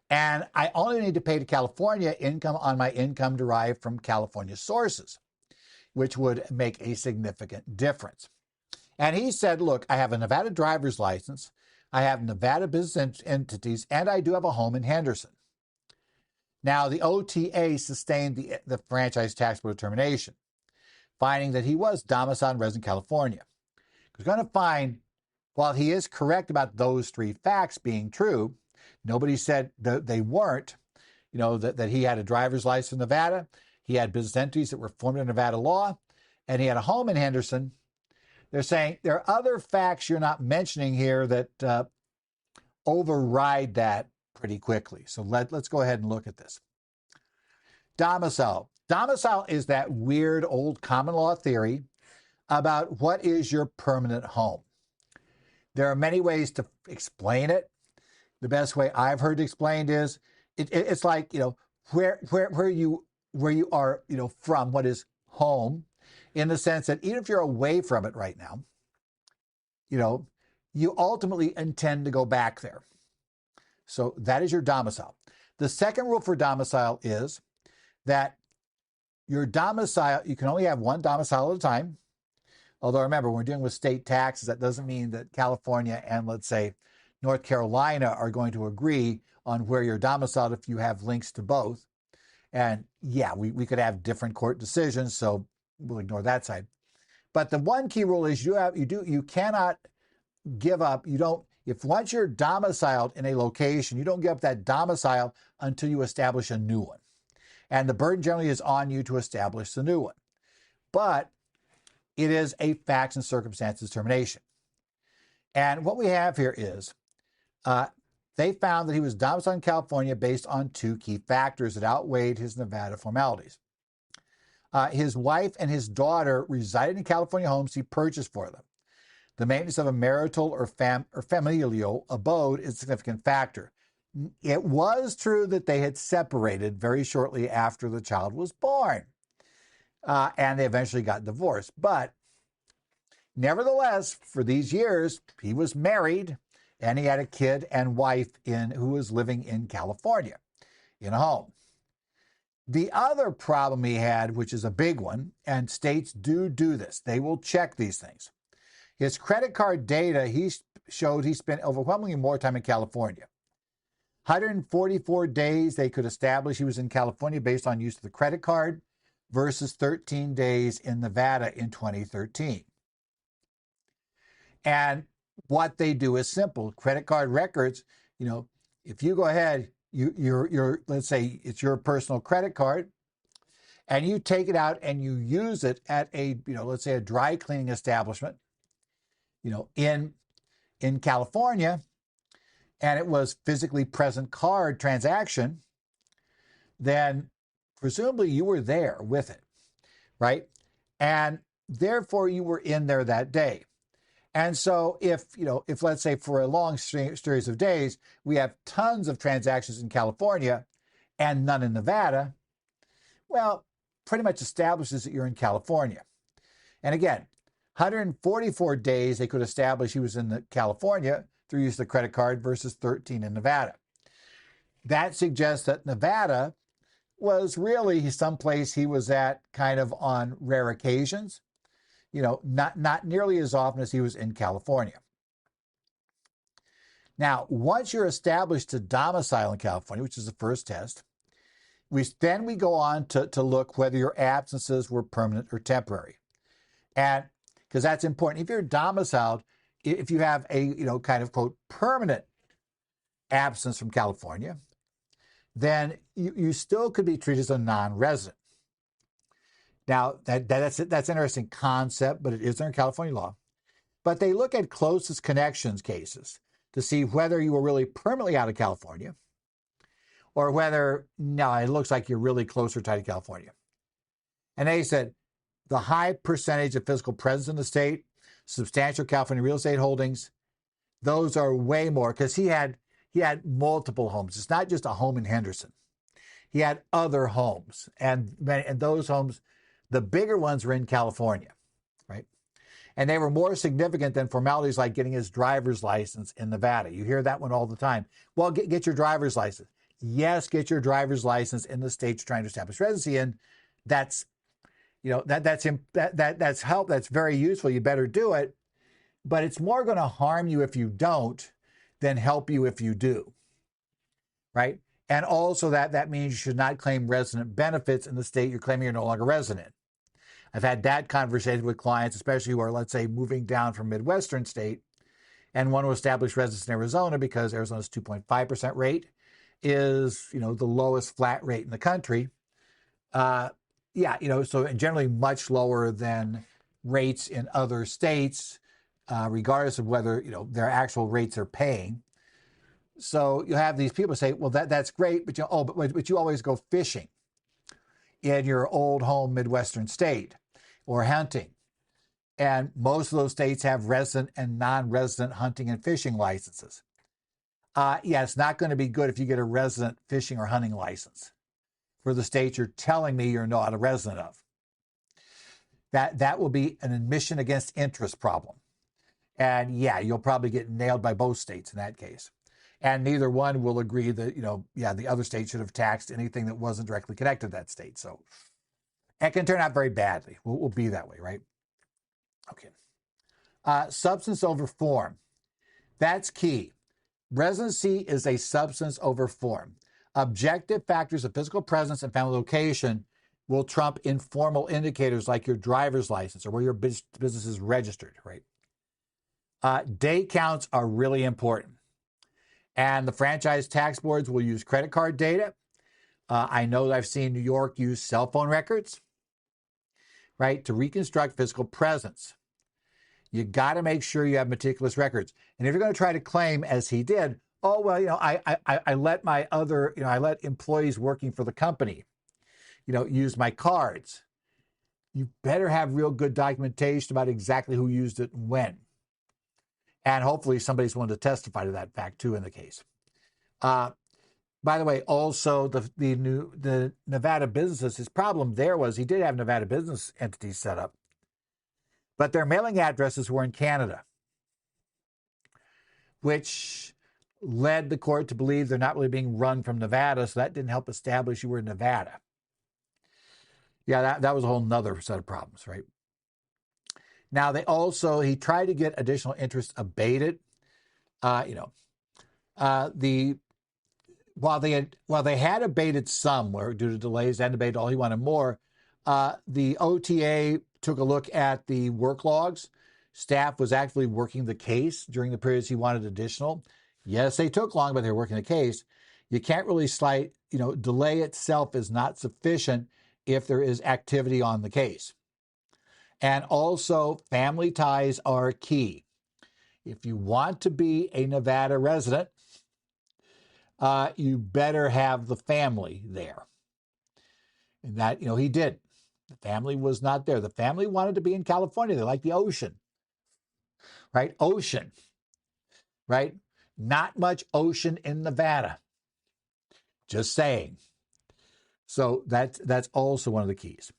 and I only need to pay to California income on my income derived from California sources, which would make a significant difference. And he said, look, I have a Nevada driver's license, I have Nevada business entities, and I do have a home in Henderson. Now, the OTA sustained the Franchise Tax Board determination, finding that he was domiciled and resident in California. We're going to find, while he is correct about those three facts being true, nobody said that they weren't, that he had a driver's license in Nevada, he had business entities that were formed in Nevada law, and he had a home in Henderson. They're saying there are other facts you're not mentioning here that override that pretty quickly. So let's go ahead and look at this. Domicile. Domicile is that weird old common law theory about what is your permanent home. There are many ways to explain it. The best way I've heard explained is it's like, where you are, from, what is home, in the sense that even if you're away from it right now, you ultimately intend to go back there. So that is your domicile. The second rule for domicile is that your domicile, you can only have one domicile at a time. Although remember, when we're dealing with state taxes, that doesn't mean that California and, let's say, North Carolina are going to agree on where you're domiciled if you have links to both. And yeah, we could have different court decisions, so we'll ignore that side. But the one key rule is you cannot give up, if once you're domiciled in a location, you don't give up that domicile until you establish a new one. And the burden generally is on you to establish the new one. But it is a facts and circumstances determination. And what we have here is they found that he was domiciled in California based on two key factors that outweighed his Nevada formalities. His wife and his daughter resided in California homes he purchased for them. The maintenance of a marital or familial abode is a significant factor. It was true that they had separated very shortly after the child was born. And they eventually got divorced. But nevertheless, for these years, he was married and he had a kid and wife who was living in California in a home. The other problem he had, which is a big one, and states do this, they will check these things. His credit card data, he showed he spent overwhelmingly more time in California. 144 days they could establish he was in California based on use of the credit card, versus 13 days in Nevada in 2013. And what they do is simple. Credit card records, if you go ahead, let's say it's your personal credit card, and you take it out and you use it at let's say a dry cleaning establishment, in California, and it was physically present card transaction, then presumably you were there with it, right? And therefore you were in there that day. And so if let's say for a long series of days, we have tons of transactions in California and none in Nevada, well, pretty much establishes that you're in California. And again, 144 days they could establish he was in California through use of the credit card versus 13 in Nevada. That suggests that Nevada was really someplace he was at kind of on rare occasions, not nearly as often as he was in California. Now, once you're established to domicile in California, which is the first test, we go on to look whether your absences were permanent or temporary. And because that's important. If you're domiciled, if you have a, kind of, quote, permanent absence from California, then you still could be treated as a non-resident. Now, that's an interesting concept, but it is under California law. But they look at closest connections cases to see whether you were really permanently out of California or whether, no, it looks like you're really closer tied to California. And they said the high percentage of physical presence in the state, substantial California real estate holdings, those are way more because he had multiple homes. It's not just a home in Henderson. He had other homes, and those homes, the bigger ones were in California, right? And they were more significant than formalities like getting his driver's license in Nevada. You hear that one all the time. Well, get your driver's license. Yes, get your driver's license in the state you're trying to establish residency in. That's help. That's very useful. You better do it. But it's more going to harm you if you don't than help you if you do, right? And also that means you should not claim resident benefits in the state you're claiming you're no longer resident. I've had that conversation with clients, especially who are, let's say, moving down from Midwestern state and want to establish residence in Arizona because Arizona's 2.5% rate is, the lowest flat rate in the country. So generally much lower than rates in other states, regardless of whether, their actual rates they're paying. So you have these people say, well, that's great, but you always go fishing in your old home Midwestern state or hunting. And most of those states have resident and non-resident hunting and fishing licenses. It's not going to be good if you get a resident fishing or hunting license for the state you're telling me you're not a resident of. That will be an admission against interest problem. And you'll probably get nailed by both states in that case. And neither one will agree that, the other state should have taxed anything that wasn't directly connected to that state. So it can turn out very badly. We'll be that way, right? Okay. Substance over form. That's key. Residency is a substance over form. Objective factors of physical presence and family location will trump informal indicators like your driver's license or where your business is registered, right? Day counts are really important. And the franchise tax boards will use credit card data. I know that I've seen New York use cell phone records, right, to reconstruct physical presence. You got to make sure you have meticulous records. And if you're going to try to claim, as he did, I let my other, I let employees working for the company, use my cards. You better have real good documentation about exactly who used it and when. And hopefully somebody's willing to testify to that fact too in the case. By the way, also the Nevada businesses, his problem there was he did have Nevada business entities set up, but their mailing addresses were in Canada, which led the court to believe they're not really being run from Nevada, so that didn't help establish you were in Nevada. That was a whole nother set of problems, right? Now, he tried to get additional interest abated. While they had abated some due to delays, they hadn't abated all, he wanted more. The OTA took a look at the work logs. Staff was actually working the case during the periods he wanted additional. Yes, they took long, but they were working the case. You can't really delay itself is not sufficient if there is activity on the case. And also, family ties are key. If you want to be a Nevada resident, you better have the family there. And that, he did. The family was not there. The family wanted to be in California. They like the ocean, right? Ocean, right? Not much ocean in Nevada. Just saying. So that's also one of the keys.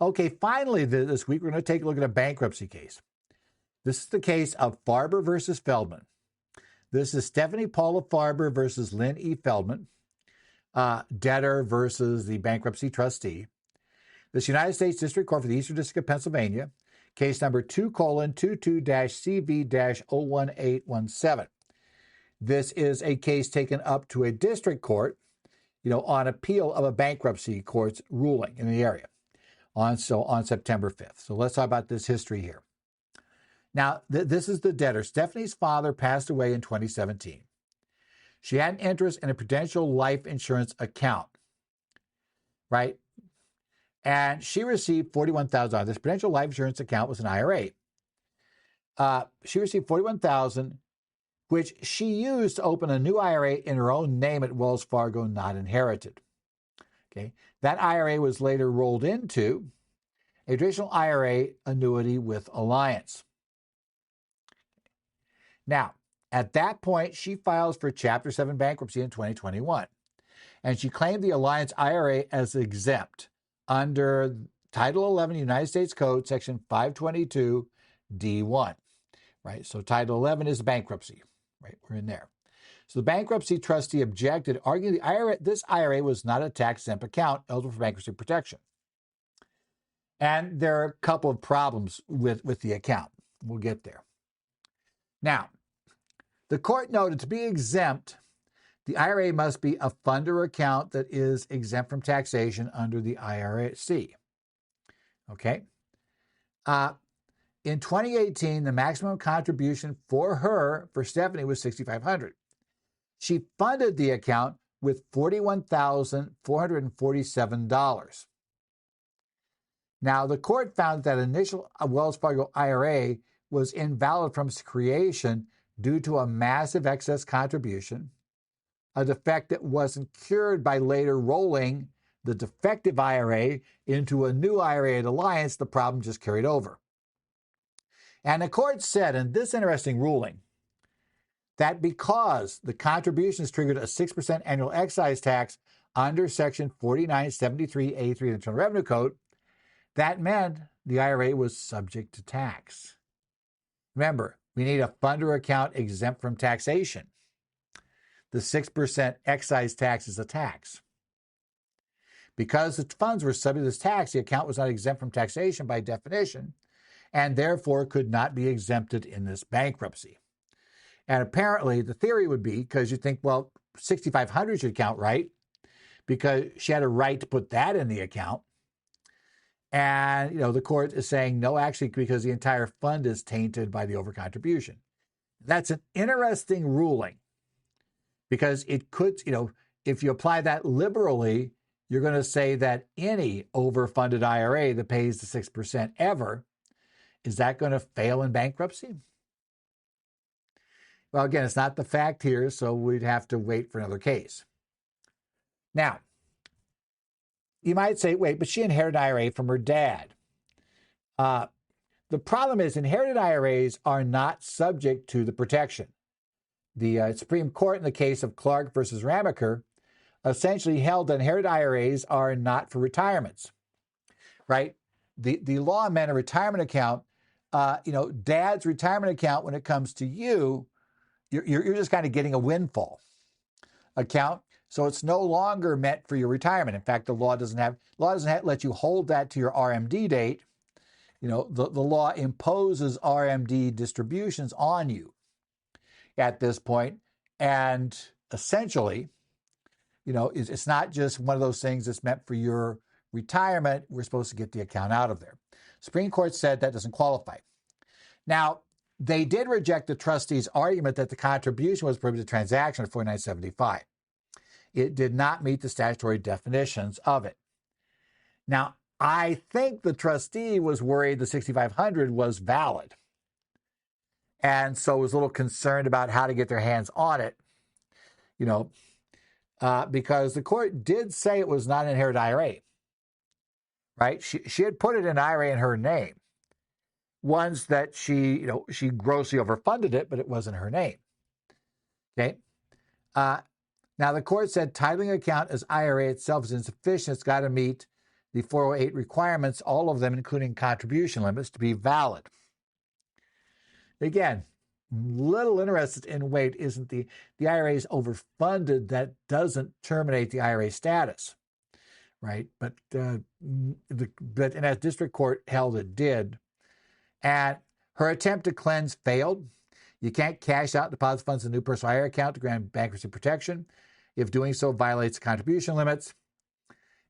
Okay, finally this week, we're going to take a look at a bankruptcy case. This is the case of Farber versus Feldman. This is Stephanie Paula Farber versus Lynn E. Feldman, debtor versus the bankruptcy trustee. This United States District Court for the Eastern District of Pennsylvania, case number 2:22-CV-01817. This is a case taken up to a district court, on appeal of a bankruptcy court's ruling in the area on September 5th. So let's talk about this history here. Now, this is the debtor. Stephanie's father passed away in 2017. She had an interest in a Prudential life insurance account, right? And she received $41,000. This Prudential life insurance account was an IRA. She received $41,000, which she used to open a new IRA in her own name at Wells Fargo, not inherited. Okay, that IRA was later rolled into a traditional IRA annuity with Alliance. Now, at that point, she files for Chapter 7 bankruptcy in 2021, and she claimed the Alliance IRA as exempt under Title 11 United States Code, Section 522 D1, right? So Title 11 is bankruptcy, right? We're in there. So the bankruptcy trustee objected, arguing this IRA was not a tax-exempt account eligible for bankruptcy protection. And there are a couple of problems with the account. We'll get there. Now, the court noted to be exempt, the IRA must be a fund or account that is exempt from taxation under the IRS. Okay? In 2018, the maximum contribution for Stephanie, was $6,500. She funded the account with $41,447. Now, the court found that initial Wells Fargo IRA was invalid from its creation due to a massive excess contribution, a defect that wasn't cured by later rolling the defective IRA into a new IRA at Alliance. The problem just carried over. And the court said in this interesting ruling that because the contributions triggered a 6% annual excise tax under Section 4973A3 of the Internal Revenue Code, that meant the IRA was subject to tax. Remember, we need a fund or account exempt from taxation. The 6% excise tax is a tax. Because the funds were subject to this tax, the account was not exempt from taxation by definition, and therefore could not be exempted in this bankruptcy. And apparently the theory would be, because you think, well, $6,500 should count, right? Because she had a right to put that in the account. And, the court is saying, no, actually, because the entire fund is tainted by the overcontribution. That's an interesting ruling because it could, if you apply that liberally, you're going to say that any overfunded IRA that pays the 6% ever, is that going to fail in bankruptcy? Well, again, it's not the fact here, so we'd have to wait for another case. Now, you might say, wait, but she inherited an IRA from her dad. The problem is inherited IRAs are not subject to the protection. The Supreme Court in the case of Clark versus Ramaker essentially held that inherited IRAs are not for retirements, right? The law meant a retirement account, dad's retirement account, when it comes to you, you're just kind of getting a windfall account. So it's no longer meant for your retirement. In fact, the law doesn't let you hold that to your RMD date. The law imposes RMD distributions on you at this point. And essentially, it's not just one of those things that's meant for your retirement. We're supposed to get the account out of there. Supreme Court said that doesn't qualify. Now, they did reject the trustee's argument that the contribution was a prohibited transaction of 4975. It did not meet the statutory definitions of it. Now, I think the trustee was worried the $6,500 was valid, and so was a little concerned about how to get their hands on it, because the court did say it was not an inherited IRA, right? She had put it in IRA in her name. Ones that she grossly overfunded it, but it wasn't her name. Okay. Now, the court said titling account as IRA itself is insufficient. It's got to meet the 408 requirements, all of them including contribution limits, to be valid. Again, little interested in wait isn't the IRA is overfunded. That doesn't terminate the IRA status, right? But as district court held, it did. And her attempt to cleanse failed. You can't cash out deposit funds in a new personal IRA account to grant bankruptcy protection if doing so violates contribution limits.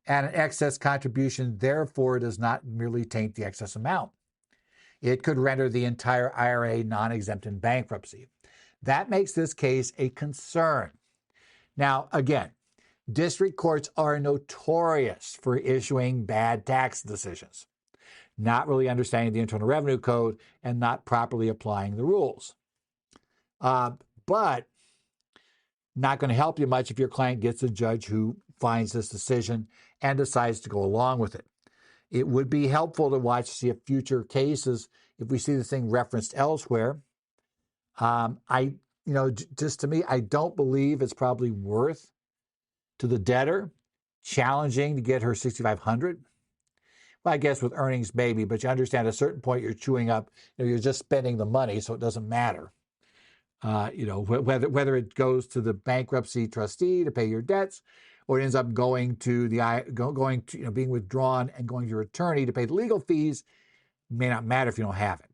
And an excess contribution, therefore, does not merely taint the excess amount. It could render the entire IRA non-exempt in bankruptcy. That makes this case a concern. Now, again, district courts are notorious for issuing bad tax decisions, not really understanding the Internal Revenue Code and not properly applying the rules. But not going to help you much if your client gets a judge who finds this decision and decides to go along with it. It would be helpful to watch to see if future cases, if we see this thing referenced elsewhere. Just to me, I don't believe it's probably worth to the debtor challenging to get her $6,500. Well, I guess with earnings maybe, but you understand at a certain point you're chewing up, you're just spending the money, so it doesn't matter. Whether it goes to the bankruptcy trustee to pay your debts, or it ends up going to being withdrawn and going to your attorney to pay the legal fees, may not matter if you don't have it.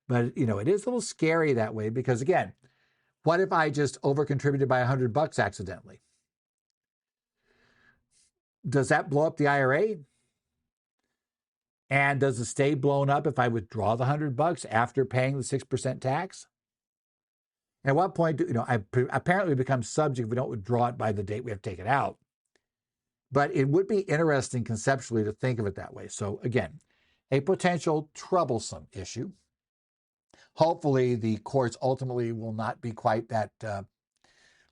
But it is a little scary that way because again, what if I just over-contributed by $100 accidentally? Does that blow up the IRA? And does it stay blown up if I withdraw the $100 after paying the 6% tax? At what point I apparently become subject if we don't withdraw it by the date we have to take it out? But it would be interesting conceptually to think of it that way. So again, a potential troublesome issue. Hopefully the courts ultimately will not be quite that,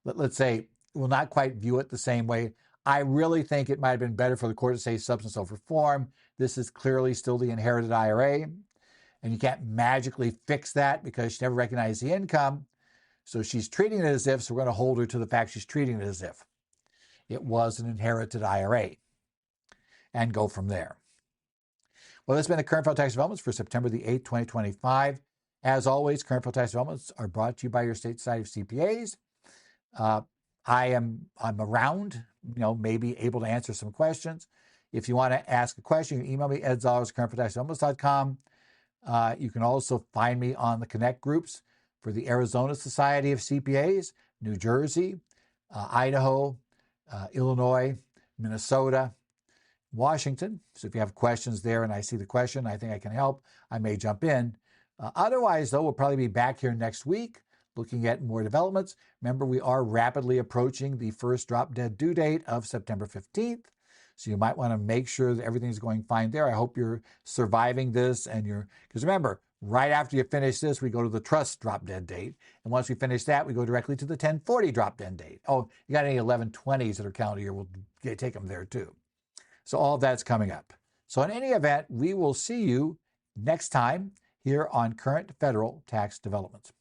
let's say, will not quite view it the same way. I really think it might have been better for the court to say substance over form. This is clearly still the inherited IRA, and you can't magically fix that because she never recognized the income. So she's treating it as if, so we're going to hold her to the fact she's treating it as if it was an inherited IRA and go from there. Well, that's been the Current Federal Tax Developments for September the 8th, 2025. As always, Current Federal Tax Developments are brought to you by your state society of CPAs. I'm around, maybe able to answer some questions. If you want to ask a question, you can email me, ed.zollars@currentfederaltaxdevelopments.com. You can also find me on the Connect groups for the Arizona Society of CPAs, New Jersey, Idaho, Illinois, Minnesota, Washington. So if you have questions there and I see the question, I think I can help, I may jump in. Otherwise, though, we'll probably be back here next week looking at more developments. Remember, we are rapidly approaching the first drop-dead due date of September 15th. So you might want to make sure that everything's going fine there. I hope you're surviving this because remember, right after you finish this, we go to the trust drop-dead date. And once we finish that, we go directly to the 1040 drop-dead date. Oh, you got any 1120s that are calendar year, we'll take them there too. So all of that's coming up. So in any event, we will see you next time here on Current Federal Tax Developments.